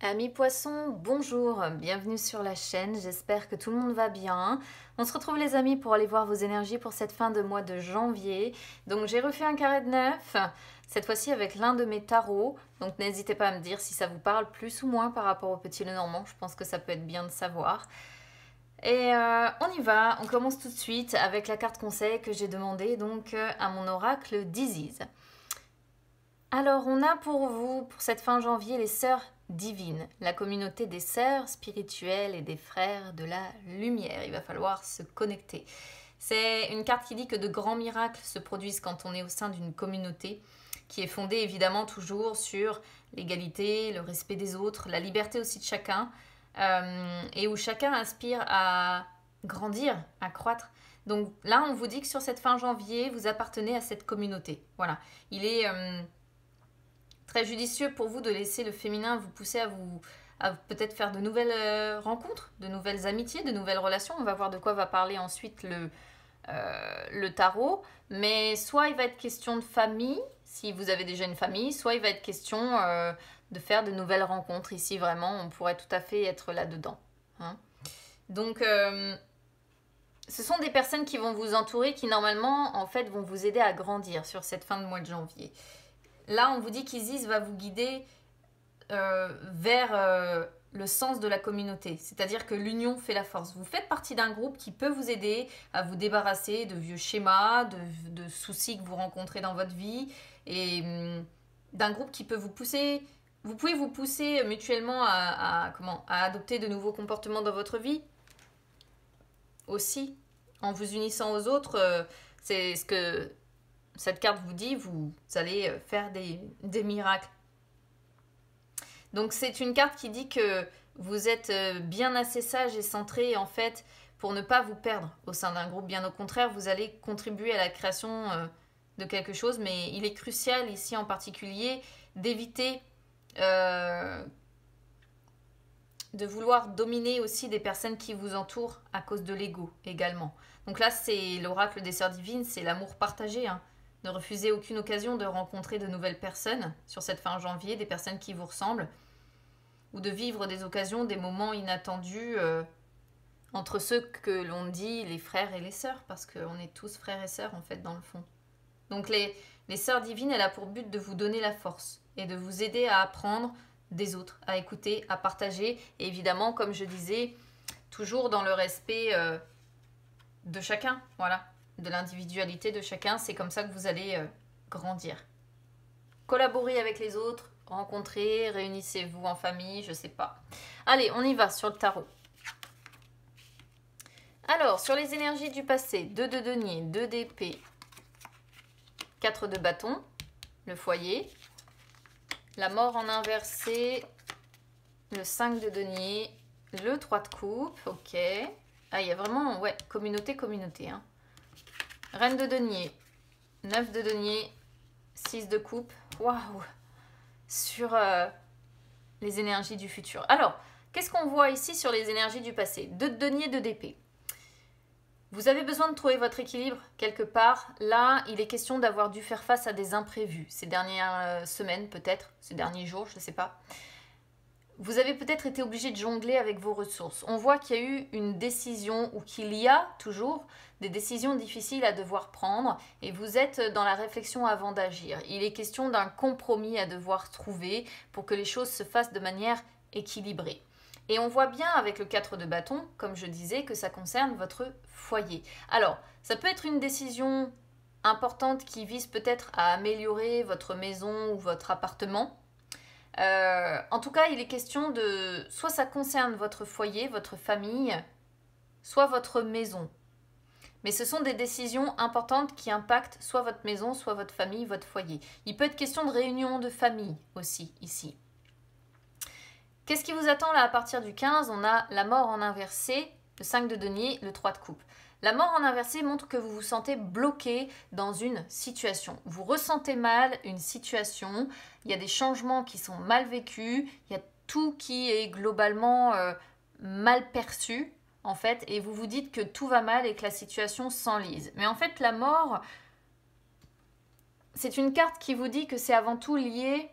Amis poissons, bonjour, bienvenue sur la chaîne, j'espère que tout le monde va bien. On se retrouve les amis pour aller voir vos énergies pour cette fin de mois de janvier. Donc j'ai refait un carré de 9, cette fois-ci avec l'un de mes tarots. Donc n'hésitez pas à me dire si ça vous parle plus ou moins par rapport au petit Lenormand, je pense que ça peut être bien de savoir. Et on y va, on commence tout de suite avec la carte conseil que j'ai demandé donc à mon oracle d'Isis. Alors, on a pour vous, pour cette fin janvier, les sœurs divines, la communauté des sœurs spirituelles et des frères de la lumière. Il va falloir se connecter. C'est une carte qui dit que de grands miracles se produisent quand on est au sein d'une communauté qui est fondée évidemment toujours sur l'égalité, le respect des autres, la liberté aussi de chacun, et où chacun aspire à grandir, à croître. Donc là, on vous dit que sur cette fin janvier, vous appartenez à cette communauté. Voilà. Il est très judicieux pour vous de laisser le féminin vous pousser à peut-être faire de nouvelles rencontres, de nouvelles amitiés, de nouvelles relations. On va voir de quoi va parler ensuite le tarot. Mais soit il va être question de famille, si vous avez déjà une famille, soit il va être question de faire de nouvelles rencontres. Ici, vraiment, on pourrait tout à fait être là-dedans. Hein. Donc, ce sont des personnes qui vont vous entourer, qui normalement, en fait, vont vous aider à grandir sur cette fin de mois de janvier. Là, on vous dit qu'Isis va vous guider vers le sens de la communauté. C'est-à-dire que l'union fait la force. Vous faites partie d'un groupe qui peut vous aider à vous débarrasser de vieux schémas, de soucis que vous rencontrez dans votre vie, et d'un groupe qui peut vous pousser. Vous pouvez vous pousser mutuellement à adopter de nouveaux comportements dans votre vie. Aussi, en vous unissant aux autres, c'est ce que cette carte vous dit, vous allez faire des miracles. Donc c'est une carte qui dit que vous êtes bien assez sage et centré en fait pour ne pas vous perdre au sein d'un groupe. Bien au contraire, vous allez contribuer à la création de quelque chose, mais il est crucial ici en particulier d'éviter de vouloir dominer aussi des personnes qui vous entourent à cause de l'ego également. Donc là, c'est l'oracle des sœurs divines, c'est l'amour partagé, hein. Ne refusez aucune occasion de rencontrer de nouvelles personnes sur cette fin janvier, des personnes qui vous ressemblent, ou de vivre des occasions, des moments inattendus entre ceux que l'on dit les frères et les sœurs, parce qu'on est tous frères et sœurs en fait dans le fond. Donc les sœurs divines, elles ont pour but de vous donner la force et de vous aider à apprendre des autres, à écouter, à partager, et évidemment, comme je disais, toujours dans le respect de chacun, voilà, de l'individualité de chacun, c'est comme ça que vous allez grandir. Collaborez avec les autres, rencontrez, réunissez-vous en famille, je sais pas. Allez, on y va sur le tarot. Alors, sur les énergies du passé, 2 de denier, 2 d'épée, 4 de bâton, le foyer, la mort en inversé, le 5 de denier, le 3 de coupe, ok. Ah, il y a vraiment, ouais, communauté, hein. Reine de denier, 9 de denier, 6 de coupe. Waouh! Sur les énergies du futur. Alors, qu'est-ce qu'on voit ici sur les énergies du passé? 2 de denier, 2 d'épée. Vous avez besoin de trouver votre équilibre quelque part. Là, il est question d'avoir dû faire face à des imprévus. Ces dernières semaines, peut-être, ces derniers jours, je ne sais pas. Vous avez peut-être été obligé de jongler avec vos ressources. On voit qu'il y a eu une décision, ou qu'il y a toujours des décisions difficiles à devoir prendre, et vous êtes dans la réflexion avant d'agir. Il est question d'un compromis à devoir trouver pour que les choses se fassent de manière équilibrée. Et on voit bien avec le 4 de bâton, comme je disais, que ça concerne votre foyer. Alors, ça peut être une décision importante qui vise peut-être à améliorer votre maison ou votre appartement. En tout cas, il est question de... Soit ça concerne votre foyer, votre famille, soit votre maison. Mais ce sont des décisions importantes qui impactent soit votre maison, soit votre famille, votre foyer. Il peut être question de réunion de famille aussi, ici. Qu'est-ce qui vous attend là à partir du 15? On a la mort en inversé, le 5 de denier, le 3 de coupe. La mort en inversé montre que vous vous sentez bloqué dans une situation. Vous ressentez mal une situation, il y a des changements qui sont mal vécus, il y a tout qui est globalement mal perçu, en fait, et vous vous dites que tout va mal et que la situation s'enlise. Mais en fait, la mort, c'est une carte qui vous dit que c'est avant tout lié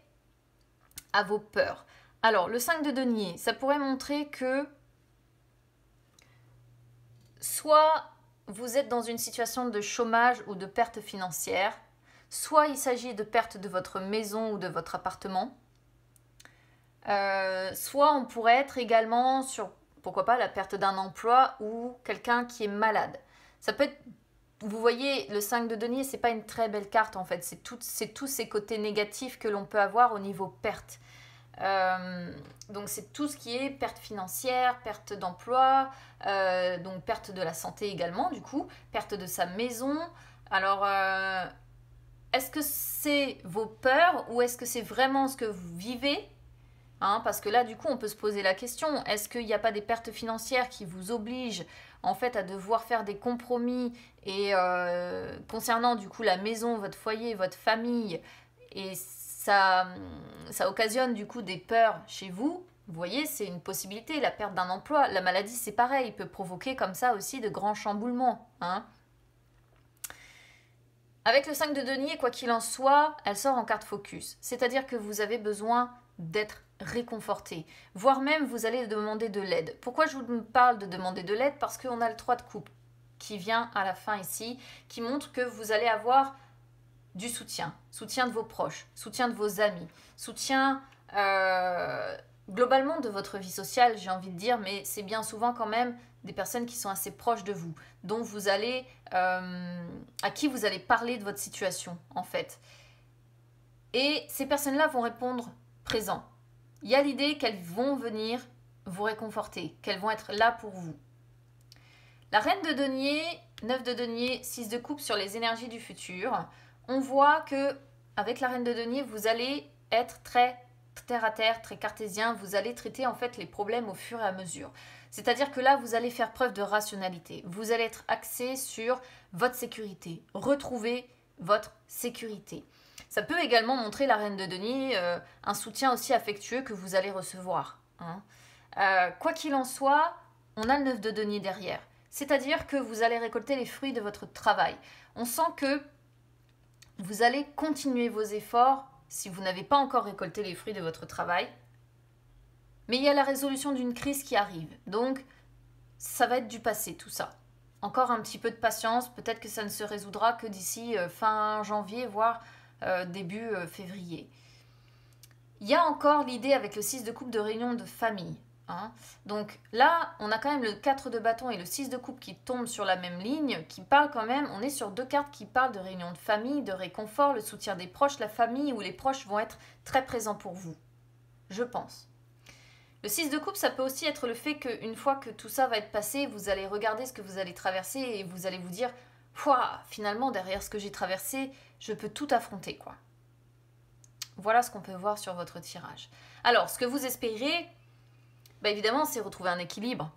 à vos peurs, Alors, le 5 de denier, ça pourrait montrer que soit vous êtes dans une situation de chômage ou de perte financière, soit il s'agit de perte de votre maison ou de votre appartement, soit on pourrait être également sur, pourquoi pas, la perte d'un emploi ou quelqu'un qui est malade. Ça peut être, vous voyez, le 5 de denier, c'est pas une très belle carte en fait, c'est tous ces côtés négatifs que l'on peut avoir au niveau perte. Donc c'est tout ce qui est perte financière, perte d'emploi, donc perte de la santé également du coup, perte de sa maison. Alors est-ce que c'est vos peurs ou est-ce que c'est vraiment ce que vous vivez? Parce que là du coup on peut se poser la question, est-ce qu'il n'y a pas des pertes financières qui vous obligent en fait à devoir faire des compromis et concernant du coup la maison, votre foyer, votre famille, et ça occasionne du coup des peurs chez vous. Vous voyez, c'est une possibilité, la perte d'un emploi. La maladie, c'est pareil, il peut provoquer comme ça aussi de grands chamboulements. Avec le 5 de denier, quoi qu'il en soit, elle sort en carte focus. C'est-à-dire que vous avez besoin d'être réconforté. Voire même, vous allez demander de l'aide. Pourquoi je vous parle de demander de l'aide? Parce qu'on a le 3 de coupe qui vient à la fin ici, qui montre que vous allez avoir du soutien, soutien de vos proches, soutien de vos amis, soutien globalement de votre vie sociale, j'ai envie de dire, mais c'est bien souvent quand même des personnes qui sont assez proches de vous, dont vous allez, à qui vous allez parler de votre situation en fait. Et ces personnes-là vont répondre présent. Il y a l'idée qu'elles vont venir vous réconforter, qu'elles vont être là pour vous. La reine de denier, 9 de denier, 6 de coupe sur les énergies du futur. On voit que avec la reine de denier, vous allez être très terre à terre, très cartésien. Vous allez traiter en fait les problèmes au fur et à mesure. C'est-à-dire que là, vous allez faire preuve de rationalité. Vous allez être axé sur votre sécurité, retrouver votre sécurité. Ça peut également montrer, la reine de denier, un soutien aussi affectueux que vous allez recevoir. Quoi qu'il en soit, on a le 9 de denier derrière. C'est-à-dire que vous allez récolter les fruits de votre travail. On sent que vous allez continuer vos efforts si vous n'avez pas encore récolté les fruits de votre travail. Mais il y a la résolution d'une crise qui arrive. Donc, ça va être du passé tout ça. Encore un petit peu de patience. Peut-être que ça ne se résoudra que d'ici fin janvier, voire début février. Il y a encore l'idée avec le 6 de coupe de réunion de famille. Donc là, on a quand même le 4 de bâton et le 6 de coupe qui tombent sur la même ligne, qui parlent quand même, on est sur deux cartes qui parlent de réunion de famille, de réconfort, le soutien des proches, la famille où les proches vont être très présents pour vous, je pense. Le 6 de coupe, ça peut aussi être le fait qu'une fois que tout ça va être passé, vous allez regarder ce que vous allez traverser et vous allez vous dire « Finalement, derrière ce que j'ai traversé, je peux tout affronter, quoi. » Voilà ce qu'on peut voir sur votre tirage. Alors, ce que vous espérez, évidemment, c'est retrouver un équilibre.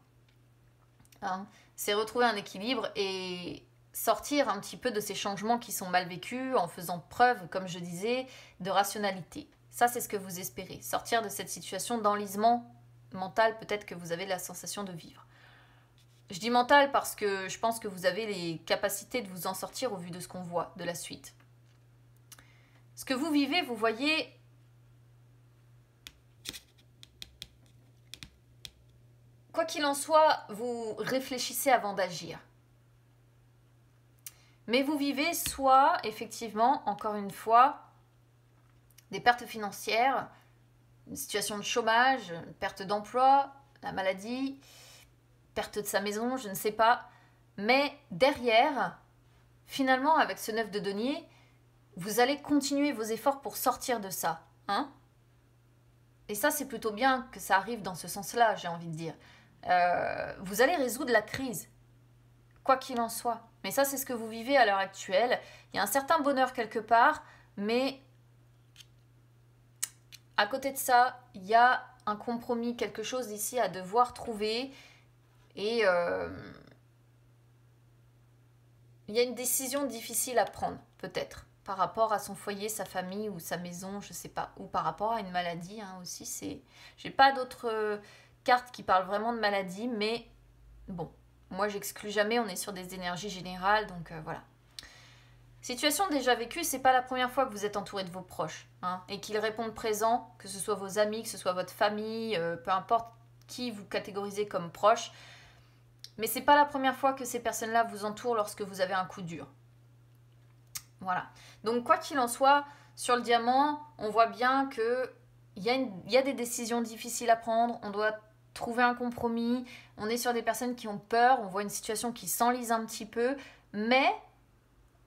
C'est retrouver un équilibre et sortir un petit peu de ces changements qui sont mal vécus en faisant preuve, comme je disais, de rationalité. Ça, c'est ce que vous espérez. Sortir de cette situation d'enlisement mental, peut-être que vous avez la sensation de vivre. Je dis mental parce que je pense que vous avez les capacités de vous en sortir au vu de ce qu'on voit, de la suite. Ce que vous vivez, vous voyez... Quoi qu'il en soit, vous réfléchissez avant d'agir. Mais vous vivez soit, effectivement, encore une fois, des pertes financières, une situation de chômage, une perte d'emploi, la maladie, perte de sa maison, je ne sais pas. Mais derrière, finalement, avec ce 9 de denier, vous allez continuer vos efforts pour sortir de ça. Et ça, c'est plutôt bien que ça arrive dans ce sens-là, j'ai envie de dire. Vous allez résoudre la crise, quoi qu'il en soit. Mais ça, c'est ce que vous vivez à l'heure actuelle. Il y a un certain bonheur quelque part, mais à côté de ça, il y a un compromis, quelque chose ici à devoir trouver. Et il y a une décision difficile à prendre, peut-être, par rapport à son foyer, sa famille ou sa maison, je ne sais pas. Ou par rapport à une maladie aussi. J'ai pas d'autres... carte qui parle vraiment de maladie, mais bon, moi j'exclus jamais, on est sur des énergies générales, donc voilà. Situation déjà vécue, c'est pas la première fois que vous êtes entouré de vos proches, hein, et qu'ils répondent présents, que ce soit vos amis, que ce soit votre famille, peu importe qui vous catégorisez comme proche. Mais c'est pas la première fois que ces personnes-là vous entourent lorsque vous avez un coup dur. Voilà. Donc quoi qu'il en soit, sur le diamant, on voit bien que il y a des décisions difficiles à prendre, on doit trouver un compromis, on est sur des personnes qui ont peur, on voit une situation qui s'enlise un petit peu, mais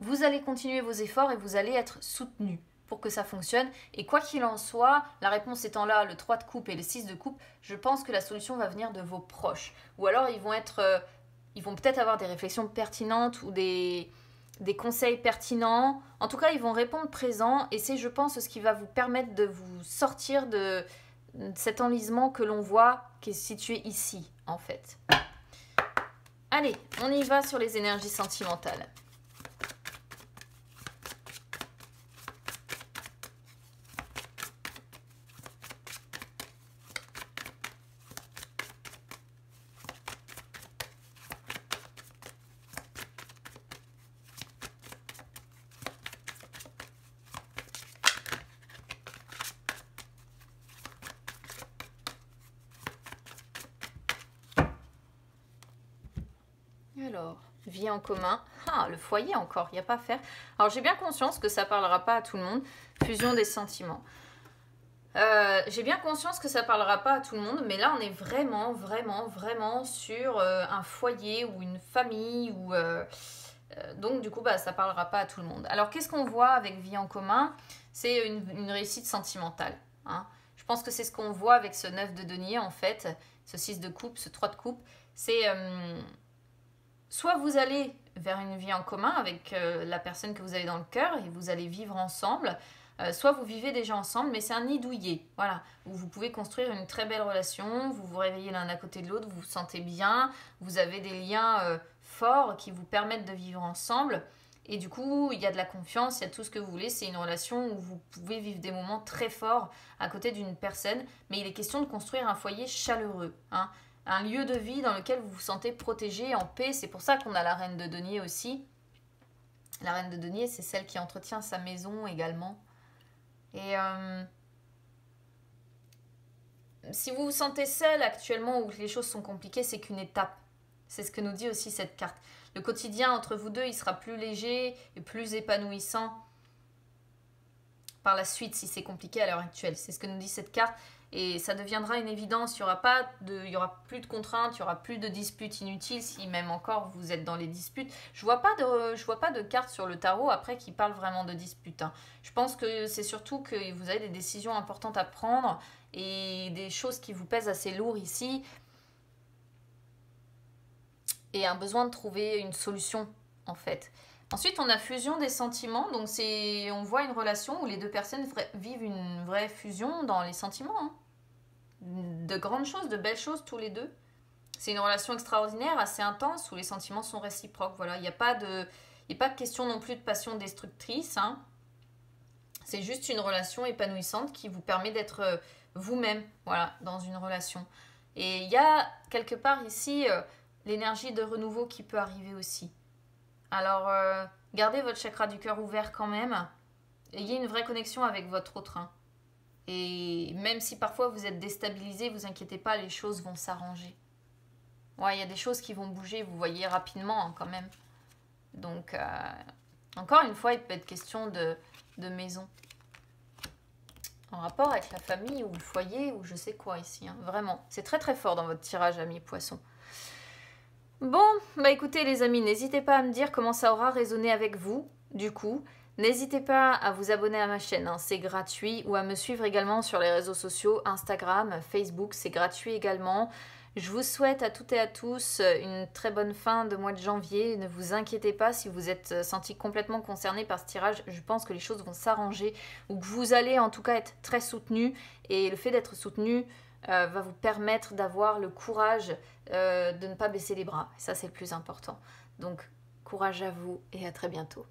vous allez continuer vos efforts et vous allez être soutenu pour que ça fonctionne. Et quoi qu'il en soit, la réponse étant là, le 3 de coupe et le 6 de coupe, je pense que la solution va venir de vos proches. Ou alors ils vont peut-être avoir des réflexions pertinentes ou des conseils pertinents. En tout cas, ils vont répondre présent et c'est, je pense, ce qui va vous permettre de vous sortir de cet enlisement que l'on voit qui est situé ici, en fait. Allez, on y va sur les énergies sentimentales. Alors, vie en commun. Ah, le foyer encore, il n'y a pas à faire. Alors, j'ai bien conscience que ça ne parlera pas à tout le monde. Fusion des sentiments. J'ai bien conscience que ça ne parlera pas à tout le monde, mais là, on est vraiment, vraiment, vraiment sur un foyer ou une famille. Donc, du coup, ça ne parlera pas à tout le monde. Alors, qu'est-ce qu'on voit avec vie en commun? C'est une réussite sentimentale. Hein. Je pense que c'est ce qu'on voit avec ce 9 de denier, en fait. Ce 6 de coupe, ce 3 de coupe. C'est... soit vous allez vers une vie en commun avec la personne que vous avez dans le cœur et vous allez vivre ensemble, soit vous vivez déjà ensemble, mais c'est un nid douillet, voilà, où vous pouvez construire une très belle relation, vous vous réveillez l'un à côté de l'autre, vous vous sentez bien, vous avez des liens forts qui vous permettent de vivre ensemble, et du coup, il y a de la confiance, il y a tout ce que vous voulez, c'est une relation où vous pouvez vivre des moments très forts à côté d'une personne, mais il est question de construire un foyer chaleureux, hein. Un lieu de vie dans lequel vous vous sentez protégé, en paix. C'est pour ça qu'on a la reine de denier aussi. La reine de denier, c'est celle qui entretient sa maison également. Et si vous vous sentez seul actuellement ou que les choses sont compliquées, c'est qu'une étape. C'est ce que nous dit aussi cette carte. Le quotidien entre vous deux, il sera plus léger et plus épanouissant par la suite si c'est compliqué à l'heure actuelle. C'est ce que nous dit cette carte. Et ça deviendra une évidence, il y aura plus de contraintes, il y aura plus de disputes inutiles, si même encore vous êtes dans les disputes. Je vois pas de cartes sur le tarot après qui parlent vraiment de disputes, hein. Je pense que c'est surtout que vous avez des décisions importantes à prendre et des choses qui vous pèsent assez lourd ici. Et un besoin de trouver une solution, en fait. Ensuite, on a fusion des sentiments. Donc, on voit une relation où les deux personnes vivent une vraie fusion dans les sentiments. Hein. De grandes choses, de belles choses, tous les deux. C'est une relation extraordinaire, assez intense, où les sentiments sont réciproques. Voilà, il n'y a pas de question non plus de passion destructrice. Hein. C'est juste une relation épanouissante qui vous permet d'être vous-même, voilà, dans une relation. Et il y a quelque part ici l'énergie de renouveau qui peut arriver aussi. Alors, gardez votre chakra du cœur ouvert quand même. Ayez une vraie connexion avec votre autre. Hein. Et même si parfois vous êtes déstabilisé, vous inquiétez pas, les choses vont s'arranger. Ouais, il y a des choses qui vont bouger, vous voyez rapidement hein, quand même. Donc, encore une fois, il peut être question de maison. En rapport avec la famille ou le foyer ou je sais quoi ici. Hein. Vraiment, c'est très très fort dans votre tirage, amis poissons. Bon, bah écoutez les amis, n'hésitez pas à me dire comment ça aura résonné avec vous, du coup. N'hésitez pas à vous abonner à ma chaîne, hein, c'est gratuit, ou à me suivre également sur les réseaux sociaux, Instagram, Facebook, c'est gratuit également. Je vous souhaite à toutes et à tous une très bonne fin de mois de janvier. Ne vous inquiétez pas si vous êtes sentis complètement concernés par ce tirage. Je pense que les choses vont s'arranger, ou que vous allez en tout cas être très soutenus. Et le fait d'être soutenu va vous permettre d'avoir le courage de ne pas baisser les bras. Et ça, c'est le plus important. Donc, courage à vous et à très bientôt.